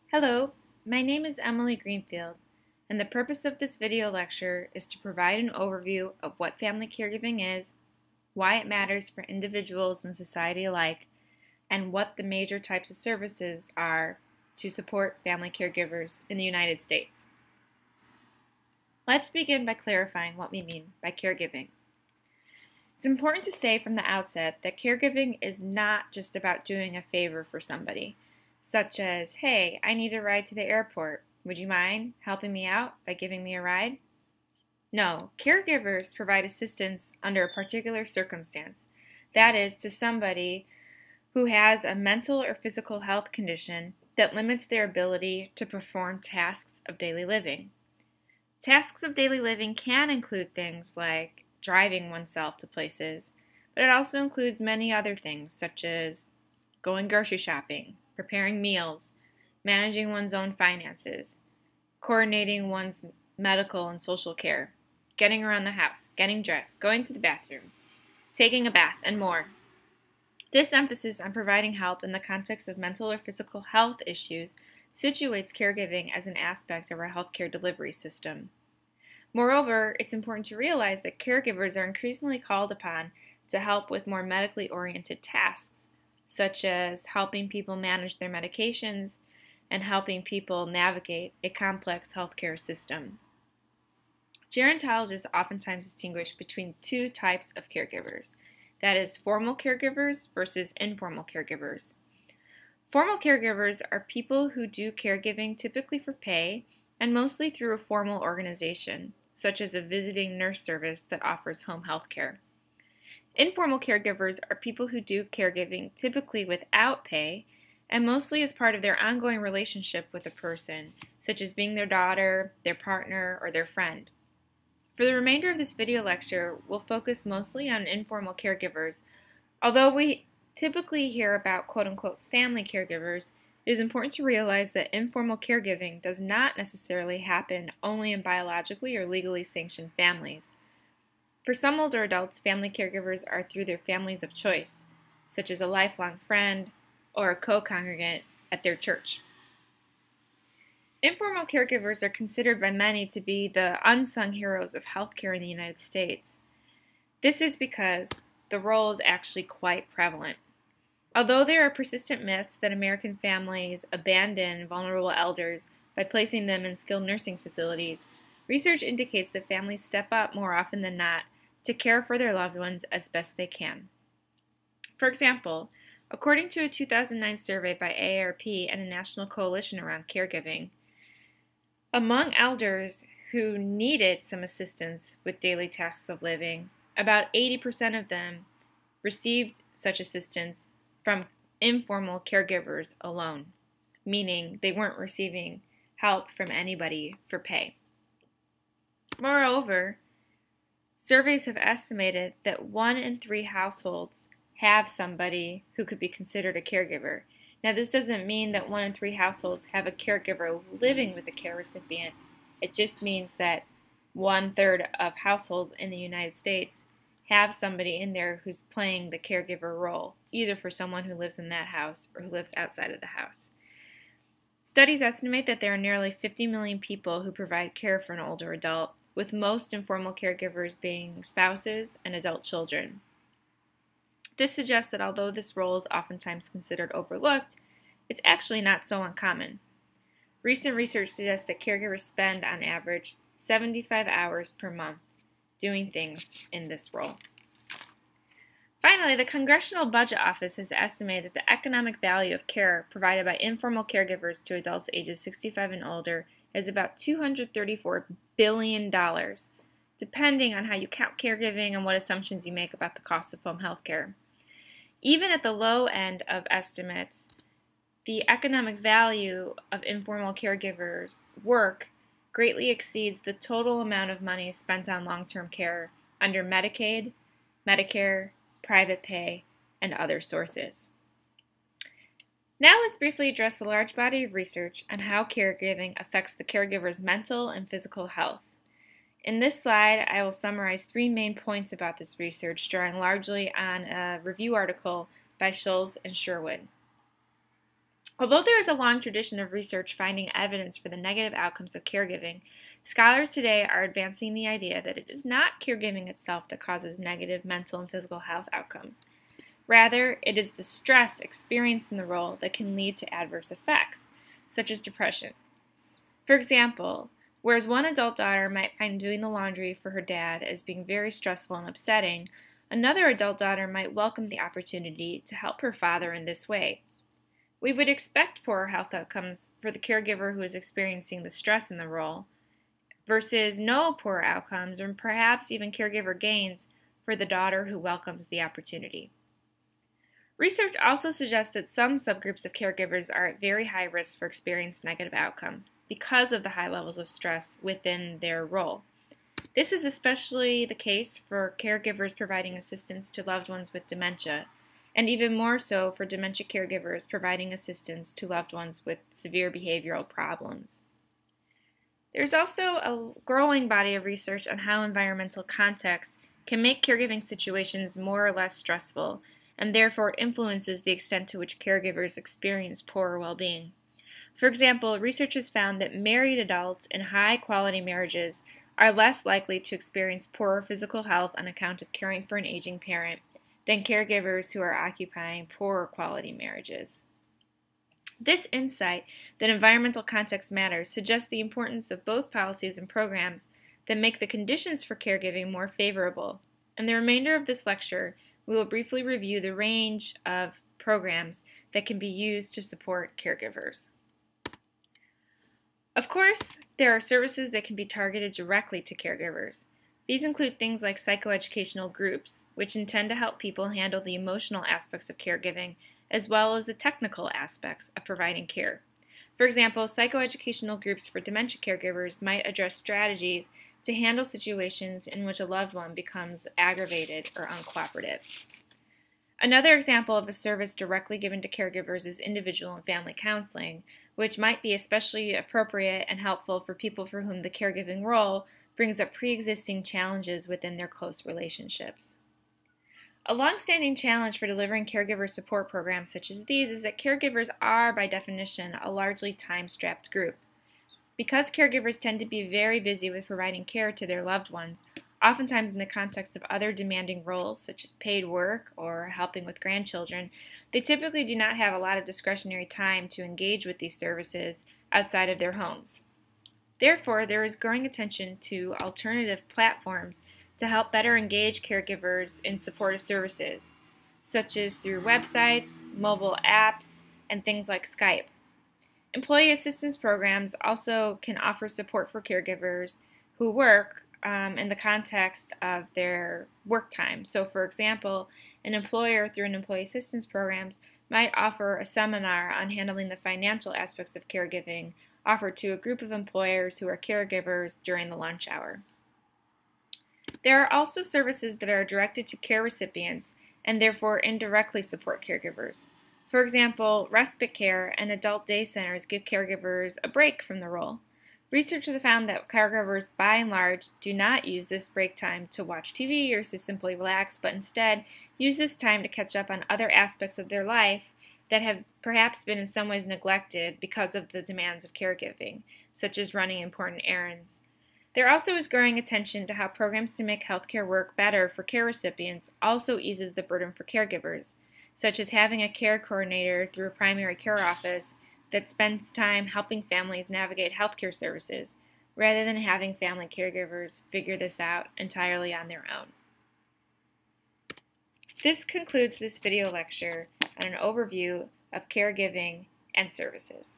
Hello, my name is Emily Greenfield, and the purpose of this video lecture is to provide an overview of what family caregiving is, why it matters for individuals and society alike, and what the major types of services are to support family caregivers in the United States. Let's begin by clarifying what we mean by caregiving. It's important to say from the outset that caregiving is not just about doing a favor for somebody, such as, hey, I need a ride to the airport. Would you mind helping me out by giving me a ride? No, caregivers provide assistance under a particular circumstance. That is, to somebody who has a mental or physical health condition that limits their ability to perform tasks of daily living. Tasks of daily living can include things like driving oneself to places, but it also includes many other things such as going grocery shopping, preparing meals, managing one's own finances, coordinating one's medical and social care, getting around the house, getting dressed, going to the bathroom, taking a bath, and more. This emphasis on providing help in the context of mental or physical health issues situates caregiving as an aspect of our healthcare delivery system. Moreover, it's important to realize that caregivers are increasingly called upon to help with more medically oriented tasks, such as helping people manage their medications and helping people navigate a complex healthcare system. Gerontologists oftentimes distinguish between two types of caregivers, that is, formal caregivers versus informal caregivers. Formal caregivers are people who do caregiving typically for pay and mostly through a formal organization, such as a visiting nurse service that offers home health care. Informal caregivers are people who do caregiving typically without pay and mostly as part of their ongoing relationship with a person, such as being their daughter, their partner, or their friend. For the remainder of this video lecture, we'll focus mostly on informal caregivers. Although we typically hear about quote-unquote family caregivers, it is important to realize that informal caregiving does not necessarily happen only in biologically or legally sanctioned families. For some older adults, family caregivers are through their families of choice, such as a lifelong friend or a co-congregant at their church. Informal caregivers are considered by many to be the unsung heroes of healthcare in the United States. This is because the role is actually quite prevalent. Although there are persistent myths that American families abandon vulnerable elders by placing them in skilled nursing facilities, research indicates that families step up more often than not to care for their loved ones as best they can. For example, according to a 2009 survey by AARP and a national coalition around caregiving, among elders who needed some assistance with daily tasks of living, about 80% of them received such assistance from informal caregivers alone, meaning they weren't receiving help from anybody for pay. Moreover, surveys have estimated that 1 in 3 households have somebody who could be considered a caregiver. Now, this doesn't mean that 1 in 3 households have a caregiver living with a care recipient. It just means that 1/3 of households in the United States have somebody in there who's playing the caregiver role, either for someone who lives in that house or who lives outside of the house. Studies estimate that there are nearly 50 million people who provide care for an older adult, with most informal caregivers being spouses and adult children. This suggests that although this role is oftentimes considered overlooked, it's actually not so uncommon. Recent research suggests that caregivers spend, on average, 75 hours per month doing things in this role. Finally, the Congressional Budget Office has estimated the economic value of care provided by informal caregivers to adults ages 65 and older is about $234 billion, depending on how you count caregiving and what assumptions you make about the cost of home health care. Even at the low end of estimates, the economic value of informal caregivers' work greatly exceeds the total amount of money spent on long-term care under Medicaid, Medicare, private pay, and other sources. Now let's briefly address the large body of research on how caregiving affects the caregiver's mental and physical health. In this slide, I will summarize 3 main points about this research, drawing largely on a review article by Schulz and Sherwood. Although there is a long tradition of research finding evidence for the negative outcomes of caregiving, scholars today are advancing the idea that it is not caregiving itself that causes negative mental and physical health outcomes. Rather, it is the stress experienced in the role that can lead to adverse effects, such as depression. For example, whereas one adult daughter might find doing the laundry for her dad as being very stressful and upsetting, another adult daughter might welcome the opportunity to help her father in this way. We would expect poorer health outcomes for the caregiver who is experiencing the stress in the role, versus no poor outcomes or perhaps even caregiver gains for the daughter who welcomes the opportunity. Research also suggests that some subgroups of caregivers are at very high risk for experiencing negative outcomes because of the high levels of stress within their role. This is especially the case for caregivers providing assistance to loved ones with dementia, and even more so for dementia caregivers providing assistance to loved ones with severe behavioral problems. There's also a growing body of research on how environmental context can make caregiving situations more or less stressful, and therefore influences the extent to which caregivers experience poorer well-being. For example, researchers found that married adults in high-quality marriages are less likely to experience poorer physical health on account of caring for an aging parent than caregivers who are occupying poorer quality marriages. This insight that environmental context matters suggests the importance of both policies and programs that make the conditions for caregiving more favorable. In the remainder of this lecture, we will briefly review the range of programs that can be used to support caregivers. Of course, there are services that can be targeted directly to caregivers. These include things like psychoeducational groups, which intend to help people handle the emotional aspects of caregiving, as well as the technical aspects of providing care. For example, psychoeducational groups for dementia caregivers might address strategies to handle situations in which a loved one becomes aggravated or uncooperative. Another example of a service directly given to caregivers is individual and family counseling, which might be especially appropriate and helpful for people for whom the caregiving role brings up pre-existing challenges within their close relationships. A long-standing challenge for delivering caregiver support programs such as these is that caregivers are, by definition, a largely time-strapped group. Because caregivers tend to be very busy with providing care to their loved ones, oftentimes in the context of other demanding roles such as paid work or helping with grandchildren, they typically do not have a lot of discretionary time to engage with these services outside of their homes. Therefore, there is growing attention to alternative platforms to help better engage caregivers in supportive services, such as through websites, mobile apps, and things like Skype. Employee assistance programs also can offer support for caregivers who work in the context of their work time. So, for example, an employer through an employee assistance programs might offer a seminar on handling the financial aspects of caregiving offered to a group of employers who are caregivers during the lunch hour. There are also services that are directed to care recipients and therefore indirectly support caregivers. For example, respite care and adult day centers give caregivers a break from the role. Research has found that caregivers, by and large, do not use this break time to watch TV or to simply relax, but instead use this time to catch up on other aspects of their life that have perhaps been in some ways neglected because of the demands of caregiving, such as running important errands. There also is growing attention to how programs to make healthcare work better for care recipients also eases the burden for caregivers, such as having a care coordinator through a primary care office that spends time helping families navigate healthcare services, rather than having family caregivers figure this out entirely on their own. This concludes this video lecture on an overview of caregiving and services.